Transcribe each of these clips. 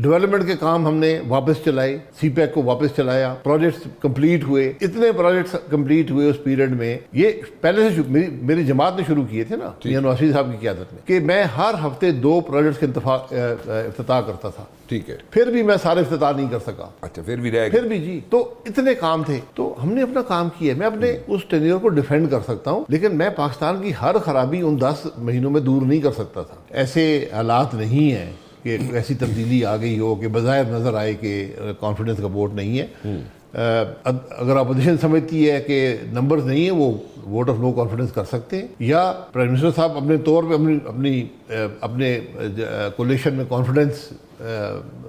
Development के काम हमने वापस चलाए, सीपैक को वापस चलाया, प्रोजेक्ट्स कंप्लीट हुए, इतने प्रोजेक्ट्स कंप्लीट हुए उस पीरियड में। ये पहले से मेरी जमात ने शुरू किए थे ना, मियां नवाज़ साहब की क़यादत में, कि मैं हर हफ्ते 2 प्रोजेक्ट्स के इफ्तिताह करता था। ठीक है, फिर भी मैं सारे इफ्तिताह नहीं कर सका। अच्छा, फिर भी रह गए। फिर भी जी, तो इतने काम थे, तो हमने अपना काम किया। मैं अपने उस टेन्योर को डिफेंड कर सकता हूँ, लेकिन मैं पाकिस्तान की हर खराबी उन 10 महीनों में दूर नहीं कर सकता था। ऐसे हालात नहीं है कि ऐसी तब्दीली आ गई हो कि बज़ाहिर नजर आए कि कॉन्फिडेंस का वोट नहीं है। अगर अपोजिशन समझती है कि नंबर्स नहीं है, वो वोट ऑफ नो कॉन्फिडेंस कर सकते हैं, या प्राइम मिनिस्टर साहब अपने तौर पे अपने कोलिशन में कॉन्फिडेंस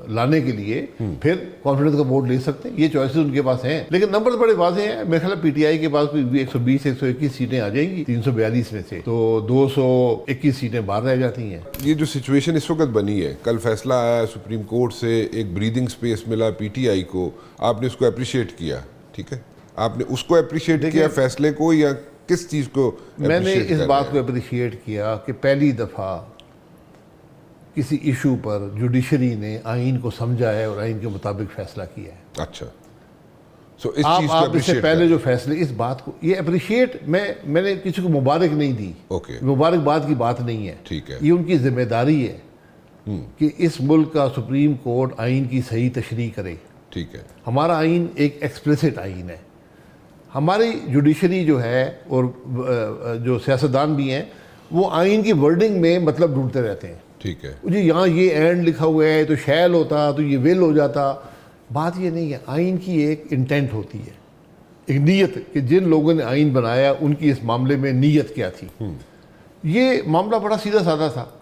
लाने के लिए फिर कॉन्फिडेंस का वोट ले सकते हैं। ये चॉइसेस उनके पास हैं, लेकिन नंबर बड़े वाजे हैं। मेरे ख्याल पीटीआई के पास भी 120-121 सीटें आ जाएंगी 342 में से, तो 221 सीटें बाहर रह जाती हैं। ये जो सिचुएशन इस वक्त बनी है, कल फैसला आया सुप्रीम कोर्ट से, एक ब्रीदिंग स्पेस मिला पीटीआई को, आपने उसको अप्रिशिएट किया, ठीक है, आपने उसको अप्रिशिएट किया फैसले को, या किस चीज़ को? मैंने इस बात को अप्रिशिएट किया कि पहली दफ़ा किसी इशू पर जुडिशरी ने आइन को समझा है और आइन के मुताबिक फैसला किया है। अच्छा, सो इस चीज़ को आप इससे पहले जो फैसले, इस बात को ये अप्रिशिएट, मैंने किसी को मुबारक नहीं दी, ओके, मुबारकबाद की बात नहीं है, ठीक है, ये उनकी जिम्मेदारी है कि इस मुल्क का सुप्रीम कोर्ट आइन की सही तशरीह करे। ठीक है, हमारा आइन एक एक्सप्लिसिट आइन है। हमारी जुडिशरी जो है और जो सियासतदान भी हैं, वो आइन की वर्डिंग में मतलब ढूंढते रहते हैं। ठीक है जी, यहाँ ये एंड लिखा हुआ है तो शैल होता, तो ये विल हो जाता। बात ये नहीं है, आइन की एक इंटेंट होती है, एक नीयत, कि जिन लोगों ने आइन बनाया उनकी इस मामले में नीयत क्या थी। ये मामला बड़ा सीधा साधा था।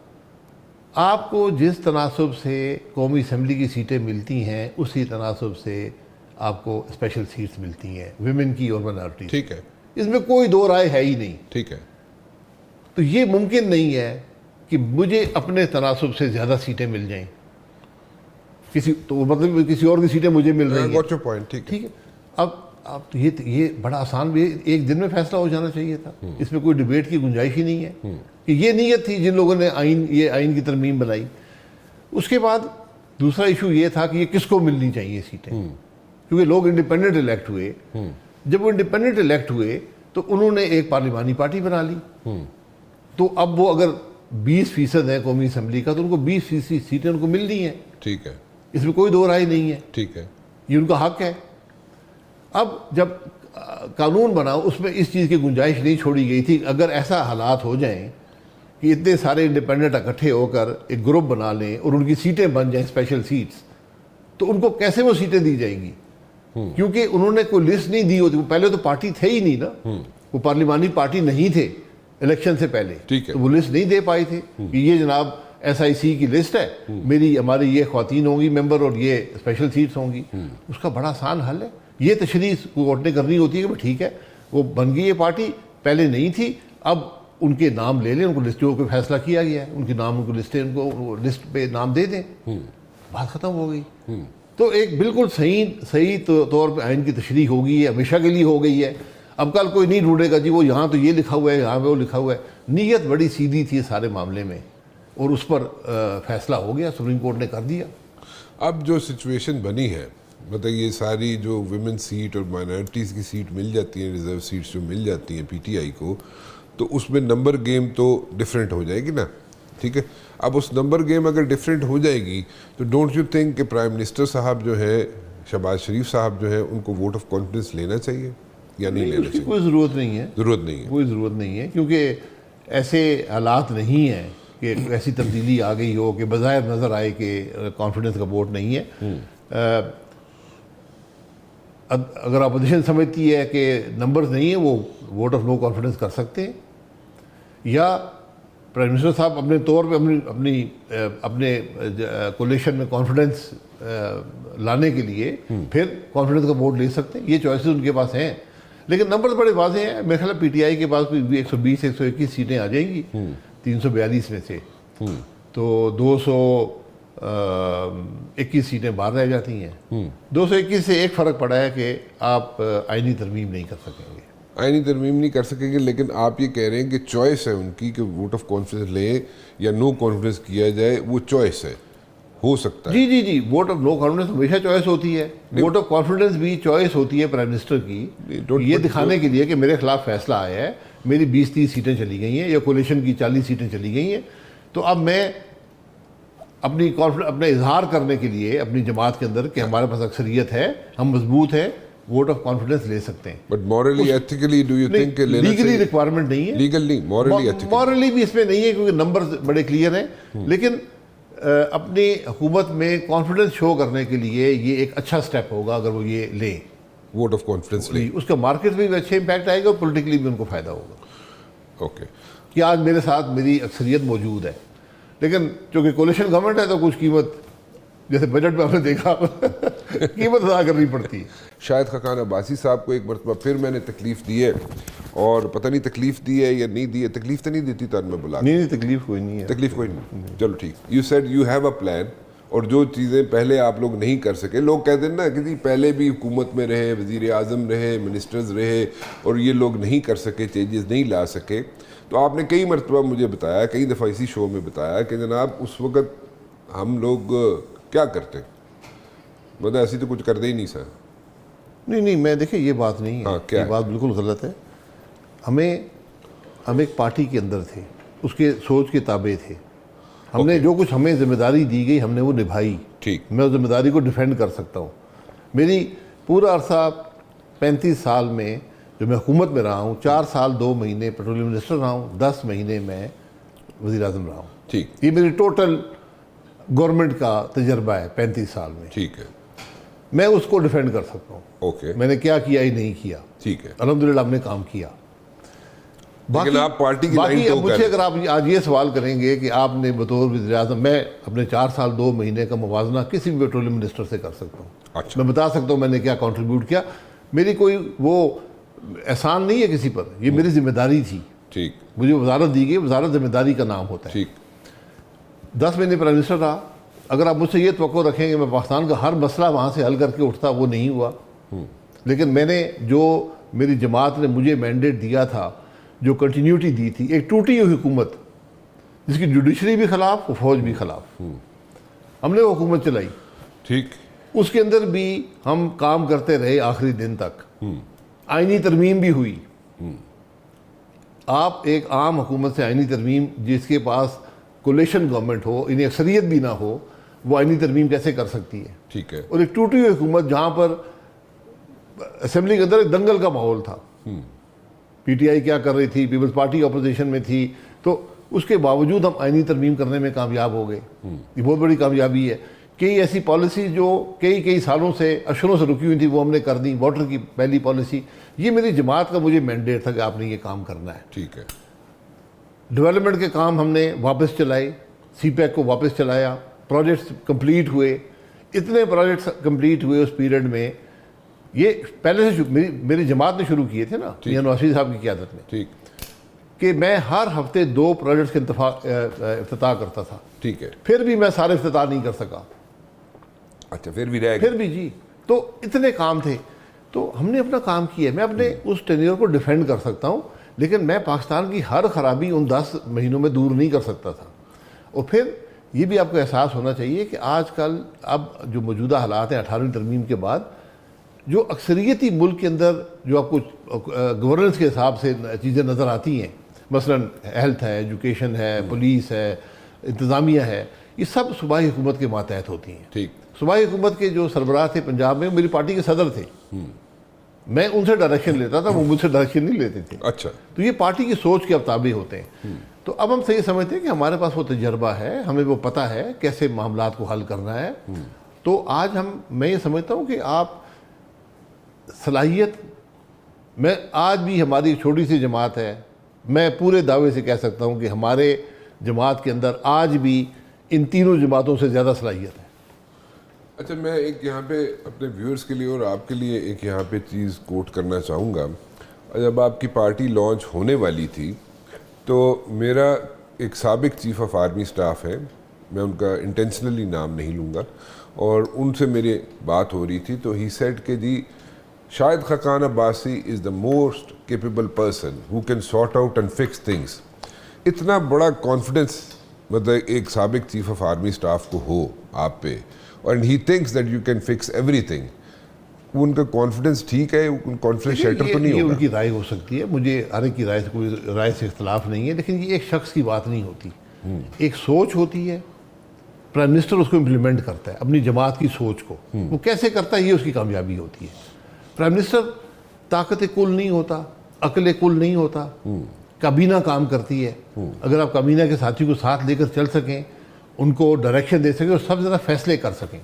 आपको जिस तनासब से कौमी असम्बली की सीटें मिलती हैं, उसी तनासब से आपको स्पेशल सीट्स मिलती हैं, विमेन की और माइनॉरिटी। ठीक है, इसमें कोई दो राय है ही नहीं। ठीक है, तो ये मुमकिन नहीं है कि मुझे अपने तनासब से ज़्यादा सीटें मिल जाएं, किसी तो मतलब किसी और की सीटें मुझे मिल रही हैं। पॉइंट, ठीक है। अब ये बड़ा आसान भी, एक दिन में फैसला हो जाना चाहिए था। इसमें कोई डिबेट की गुंजाइश ही नहीं है कि ये नीयत थी जिन लोगों ने आइन की तरमीम बनाई। उसके बाद दूसरा इशू ये था कि ये किसको मिलनी चाहिए सीटें, क्योंकि लोग इंडिपेंडेंट इलेक्ट हुए। जब वो इंडिपेंडेंट इलेक्ट हुए तो उन्होंने एक पार्लिमानी पार्टी बना ली। तो अब वो अगर 20% है कौमी असम्बली का, तो उनको 20% सीटें उनको मिलनी है। ठीक है, इसमें कोई दो राय नहीं है, ठीक है, ये उनका हक है। अब जब कानून बना, उसमें इस चीज़ की गुंजाइश नहीं छोड़ी गई थी, अगर ऐसा हालात हो जाएं कि इतने सारे इंडिपेंडेंट इकट्ठे होकर एक ग्रुप बना लें और उनकी सीटें बन जाएं स्पेशल सीट्स, तो उनको कैसे वो सीटें दी जाएंगी? क्योंकि उन्होंने कोई लिस्ट नहीं दी होती। वो पहले तो पार्टी थे ही नहीं ना, वो पार्लिमानी पार्टी नहीं थे इलेक्शन से पहले, तो वो लिस्ट नहीं दे पाए थे कि ये जनाब SIC की लिस्ट है, हमारी ये ख्वातीन होंगी मेंबर और ये स्पेशल सीट्स होंगी। उसका बड़ा आसान हल है, ये तशरीह कोर्ट ने करनी होती है कि ठीक है, वो बन गई ये पार्टी, पहले नहीं थी, अब उनके नाम ले लें, उनको लिस्टों को फैसला किया गया है, उनके नाम, उनको लिस्टें, उनको लिस्ट पे नाम दे दें, बात ख़त्म हो गई। तो एक बिल्कुल सही तौर पे आइन की तशरीह हो गई है, हमेशा के लिए हो गई है। अब कल कोई नहीं ढूंढेगा जी वो यहाँ तो ये लिखा हुआ है, यहाँ पे वो लिखा हुआ है। नीयत बड़ी सीधी थी सारे मामले में, और उस पर फैसला हो गया, सुप्रीम कोर्ट ने कर दिया। अब जो सिचुएशन बनी है, मतलब ये सारी जो विमेन सीट और माइनॉरिटीज़ की सीट मिल जाती हैं, रिजर्व सीट्स जो मिल जाती हैं पीटीआई को, तो उसमें नंबर गेम तो डिफरेंट हो जाएगी ना, ठीक है। अब उस नंबर गेम अगर डिफरेंट हो जाएगी तो डोंट यू थिंक कि प्राइम मिनिस्टर साहब जो है, शहबाज शरीफ साहब जो है, उनको वोट ऑफ कॉन्फिडेंस लेना चाहिए या नहीं लेना चाहिए? कोई ज़रूरत नहीं है, कोई ज़रूरत नहीं है, क्योंकि ऐसे हालात नहीं हैं कि ऐसी तब्दीली आ गई हो कि बज़ाहिर नज़र आए कि कॉन्फिडेंस का वोट नहीं है। अगर अपोजिशन समझती है कि नंबर्स नहीं है, वो वोट ऑफ नो कॉन्फिडेंस कर सकते हैं, या प्राइम मिनिस्टर साहब अपने तौर पे अपने कोलिशन में कॉन्फिडेंस लाने के लिए फिर कॉन्फिडेंस का वोट ले सकते हैं। ये चॉइसेस उनके पास हैं, लेकिन नंबर बड़े वाजे हैं। मेरे ख्याल पीटीआई के पास भी 120-121 सीटें आ जाएंगी 342 में से, तो 221 सीटें बाहर रह जाती हैं। 221 से एक फ़र्क पड़ा है कि आप आइनी तरमीम नहीं कर सकेंगे। आइनी तरमीम नहीं कर सकेंगे, लेकिन आप ये कह रहे हैं कि चॉइस है उनकी कि वोट ऑफ कॉन्फिडेंस लें या नो कॉन्फिडेंस किया जाए, वो चॉइस है। हो सकता है। जी जी जी, वोट ऑफ नो कॉन्फिडेंस हमेशा चॉइस होती है, वोट ऑफ कॉन्फिडेंस भी चॉइस होती है प्राइम मिनिस्टर की, ये दिखाने के लिए कि मेरे खिलाफ फैसला आया है, मेरी 20-30 सीटें चली गई हैं या कोलिशन की 40 सीटें चली गई हैं, तो अब मैं अपनी कॉन्फिडेंस अपने इजहार करने के लिए अपनी जमात के अंदर कि हमारे पास अक्सरियत है, हम मजबूत है, वोट ऑफ कॉन्फिडेंस ले सकते हैं। But morally ethically do you think legally requirement नहीं है, लीगल नहीं, मॉरली एथिकली, मॉरली भी इसमें नहीं है क्योंकि नंबर बड़े क्लियर हैं, लेकिन अपनी हुकूमत में कॉन्फिडेंस शो करने के लिए ये एक अच्छा स्टेप होगा अगर वो ये लें, वोट ऑफ कॉन्फिडेंस ले। उसका मार्केट में भी अच्छे इंपैक्ट आएगा और पॉलिटिकली भी उनको फायदा होगा। ओके, कि आज मेरे साथ मेरी अक्सरियत मौजूद है, लेकिन चूंकि कोलिशन गवर्नमेंट है तो कुछ कीमत, जैसे बजट में आपने देखा कीमत अदा करनी पड़ती है। शाहिद खाकान अब्बासी साहब को एक मरतबा फिर मैंने तकलीफ दी है, और पता नहीं तकलीफ दी है या नहीं दी है, तकलीफ तो नहीं देती था मैं बुला, नहीं तकलीफ कोई नहीं है, तकलीफ कोई नहीं, चलो ठीक। You said you have a plan, और जो चीज़ें पहले आप लोग नहीं कर सके, लोग कहते हैं ना कि पहले भी हुकूमत में रहे, वज़ीर आज़म रहे, मिनिस्टर्स रहे, और ये लोग नहीं कर सके, चेंजेस नहीं ला सके, तो आपने कई मरतबा मुझे बताया, कई दफ़ा इसी शो में बताया कि जनाब उस वक़्त हम लोग क्या करते, मतलब ऐसी तो कुछ करते ही नहीं सर। नहीं मैं देखिए ये बात नहीं है, हाँ, ये बात बिल्कुल गलत है। हम एक पार्टी के अंदर थे, उसके सोच के ताबे थे, हमने जो कुछ हमें जिम्मेदारी दी गई हमने वो निभाई, ठीक, मैं उस जिम्मेदारी को डिफेंड कर सकता हूँ। मेरी पूरा अरसा 35 साल में जो मैं हुकूमत में रहा हूँ, 4 साल 2 महीने पेट्रोलियम मिनिस्टर रहा हूँ, 10 महीने मैं वज़ीर आज़म रहा हूँ, ठीक, ये मेरी टोटल गवर्नमेंट का तजर्बा है 35 साल में, ठीक है, मैं उसको डिफेंड कर सकता हूँ। ओके, मैंने क्या किया ही नहीं किया, ठीक है, अल्हम्दुलिल्लाह हमने काम किया। लेकिन आप पार्टी की लाइन तो मुझे अगर आप आज ये सवाल करेंगे कि आपने बतौर वज़ीर आज़म, मैं अपने 4 साल 2 महीने का मुवाजना किसी भी पेट्रोलियम मिनिस्टर से कर सकता हूँ। अच्छा, मैं बता सकता हूँ मैंने क्या कंट्रीब्यूट किया, मेरी कोई वो एहसान नहीं है किसी पर, ये मेरी जिम्मेदारी थी, ठीक, मुझे वजारत दी गई, वजारत जिम्मेदारी का नाम होता है। ठीक, 10 महीने प्राइम मिनिस्टर रहा, अगर आप मुझसे ये तवक्को रखेंगे मैं पाकिस्तान का हर मसला वहाँ से हल करके उठता, वो नहीं हुआ। लेकिन मैंने जो मेरी जमात ने मुझे मैंडेट दिया था, जो कंटिन्यूटी दी थी, एक टूटी हुई हुकूमत जिसकी जुडिशरी भी खिलाफ, फौज भी खिलाफ, हमने वो हुकूमत चलाई, ठीक, उसके अंदर भी हम काम करते रहे आखिरी दिन तक। आईनी तरमीम भी हुई। आप एक आम हुकूमत से आईनी तरमीम, जिसके पास कोलिशन गवर्नमेंट हो, इन्हें अक्सरियत भी ना हो, वो आईनी तरमीम कैसे कर सकती है? ठीक है, और एक टूटी हुई हुकूमत जहाँ पर असेंबली के अंदर एक दंगल का माहौल था, पीटीआई क्या कर रही थी, पीपल्स पार्टी अपोजिशन में थी, तो उसके बावजूद हम आईनी तरमीम करने में कामयाब हो गए। ये बहुत बड़ी कामयाबी है। कई ऐसी पॉलिसी जो कई सालों से, अशरों से रुकी हुई थी, वो हमने कर दी। वाटर की पहली पॉलिसी, ये मेरी जमात का मुझे मैंडेट था कि आपने ये काम करना है। ठीक है, डेवलपमेंट के काम हमने वापस चलाए, सीपैक को वापस चलाया, प्रोजेक्ट्स कंप्लीट हुए, इतने प्रोजेक्ट्स कंप्लीट हुए उस पीरियड में। ये पहले से मेरी जमात ने शुरू किए थे ना, मियां नवाज़ साहब की क़यादत में, ठीक, कि मैं हर हफ्ते 2 प्रोजेक्ट्स के इफ्तिताह करता था। ठीक है, फिर भी मैं सारे इफ्तिताह नहीं कर सका। अच्छा, फिर भी रह फिर भी जी, तो इतने काम थे, तो हमने अपना काम किया। मैं अपने उस टेन्योर को डिफेंड कर सकता हूँ, लेकिन मैं पाकिस्तान की हर खराबी उन 10 महीनों में दूर नहीं कर सकता था। और फिर ये भी आपको एहसास होना चाहिए कि आजकल अब जो मौजूदा हालात हैं 18वीं तरमीम के बाद, जो अक्सरियती मुल्क के अंदर जो आपको गवर्नेंस के हिसाब से चीज़ें नज़र आती हैं, मसलन हेल्थ है, एजुकेशन है, पुलिस है, इंतज़ामिया है, ये सब सूबाई हुकूमत के मातहत होती हैं। ठीक, सूबाई हुकूमत के जो सरबराह थे पंजाब में, मेरी पार्टी के सदर थे, मैं उनसे डायरेक्शन लेता था, वो मुझसे डायरेक्शन नहीं लेते थे। अच्छा, तो ये पार्टी की सोच के अब ताबे होते हैं। तो अब हम सही समझते हैं कि हमारे पास वो तजर्बा है, हमें वो पता है कैसे मामलात को हल करना है। तो आज मैं ये समझता हूँ कि आप सलाहियत, मैं आज भी हमारी छोटी सी जमात है, मैं पूरे दावे से कह सकता हूँ कि हमारे जमात के अंदर आज भी इन तीनों जमातों से ज़्यादा सलाहियत है। अच्छा, मैं एक यहाँ पे अपने व्यूअर्स के लिए और आपके लिए एक यहाँ पे चीज़ कोट करना चाहूँगा। जब आपकी पार्टी लॉन्च होने वाली थी, तो मेरा एक साबिक चीफ ऑफ आर्मी स्टाफ है, मैं उनका इंटेंशनली नाम नहीं लूँगा, और उनसे मेरी बात हो रही थी, तो ही सेड कि जी Shahid Khaqan Abbasi is the most capable person who can sort out and fix things. इतना बड़ा कॉन्फिडेंस मतलब एक साबिक चीफ ऑफ आर्मी स्टाफ को हो आप पे और he thinks that you can fix everything, उनका कॉन्फिडेंस ठीक है, कॉन्फिडेंस शेटर तो नहीं ये होगा? उनकी राय हो सकती है, मुझे हर एक की राय से कोई राय से इख्तलाफ नहीं है, लेकिन ये एक शख्स की बात नहीं होती। एक सोच होती है, प्राइम मिनिस्टर उसको इम्प्लीमेंट करता है अपनी जमात की सोच को। वो कैसे करता है, ये उसकी कामयाबी होती है। प्राइम मिनिस्टर ताकत कुल नहीं होता, अकल कुल नहीं होता, काबीना काम करती है। अगर आप काबीना के साथी को साथ लेकर चल सकें, उनको डायरेक्शन दे सकें और सबसे ज़्यादा फैसले कर सकें,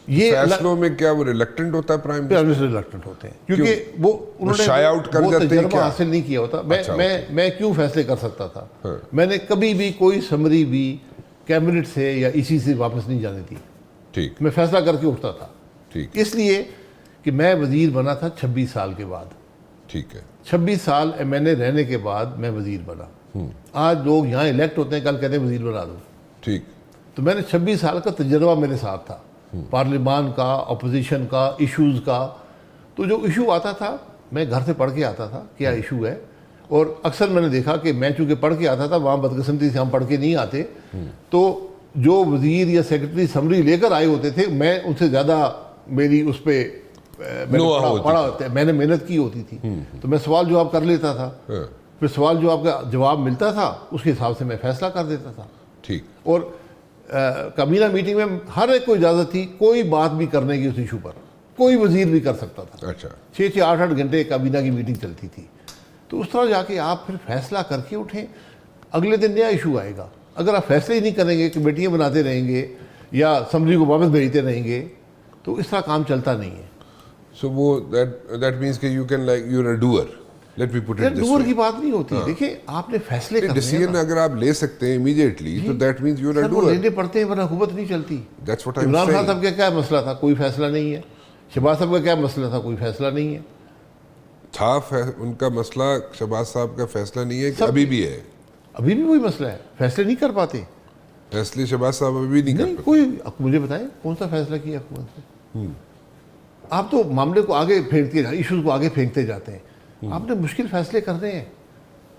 ये फैसलों में क्या वो रिलक्टेंट होता है प्राइम मिनिस्टर रिलक्टेंट होते हैं, क्योंकि वो उन्होंने शाय आउट कर वो जाते हैं तजुर्बा क्या? हासिल नहीं किया होता। अच्छा, मैं क्यों फैसले कर सकता था? हाँ। मैंने कभी भी कोई समरी भी कैबिनेट से या इसी से वापस नहीं जाने दी। ठीक मैं फैसला करके उठता था, ठीक इसलिए कि मैं वजीर बना था 26 साल के बाद। ठीक है। 26 साल मैंने रहने के बाद मैं वजीर बना। आज लोग यहाँ इलेक्ट होते हैं, कल कहते हैं वजीर बना दो। ठीक। तो मैंने 26 साल का तजर्बा मेरे साथ था, पार्लियामान का, अपोजिशन का, इश्यूज़ का। तो जो इशू आता था मैं घर से पढ़ के आता था क्या इशू है, और अक्सर मैंने देखा कि मैं चूँकि पढ़ के आता था, वहाँ बदकिस्मती से हम पढ़ के नहीं आते, तो जो वजीर या सेक्रेटरी समरी लेकर आए होते थे, मैं उनसे ज़्यादा मेरी उस पर मैंने मेहनत की होती थी। तो मैं सवाल जवाब कर लेता था, फिर सवाल जवाब का जवाब मिलता था, उसके हिसाब से मैं फैसला कर देता था। ठीक। और काबीना मीटिंग में हर एक को इजाज़त थी कोई बात भी करने की उस इशू पर, कोई वजीर भी कर सकता था। अच्छा। 6-6, 8-8 घंटे काबीना की मीटिंग चलती थी। तो उस तरह जाके आप फिर फैसला करके उठें, अगले दिन नया इशू आएगा। अगर आप फैसले ही नहीं करेंगे, कमेटियाँ बनाते रहेंगे या समरी को वापस भेजते रहेंगे, तो इस तरह काम चलता नहीं है। सो वो दैट मीन्स कि you can like your a doer, let me put it this doer way. की बात नहीं होती। देखिए आपने फैसले करने हैं डिसीजन ना। अगर आप ले सकते हैं इमीडिएटली तो that means you're a sir, वो डूअर। लेने पड़ते हैं, वरना हुकूमत नहीं चलती। That's what I am Imran Khan saying. साहब का क्या मसला था, कोई फैसला नहीं है। शहबाज साहब का क्या मसला था, कोई फैसला नहीं है। उनका मसला शहबाज साहब का फैसला नहीं है कि सब- अभी भी है? अभी भी वही मसला है, फैसले नहीं कर पाते। फैसले शहबाज साहब अभी भी नहीं कर नहीं, पाते। कोई मुझे बताएं कौन सा फैसला किया हुकूमत ने? आप तो मामले को आगे फेंकते, इश्यूज को आगे फेंकते जाते हैं। आपने मुश्किल फैसले करने हैं।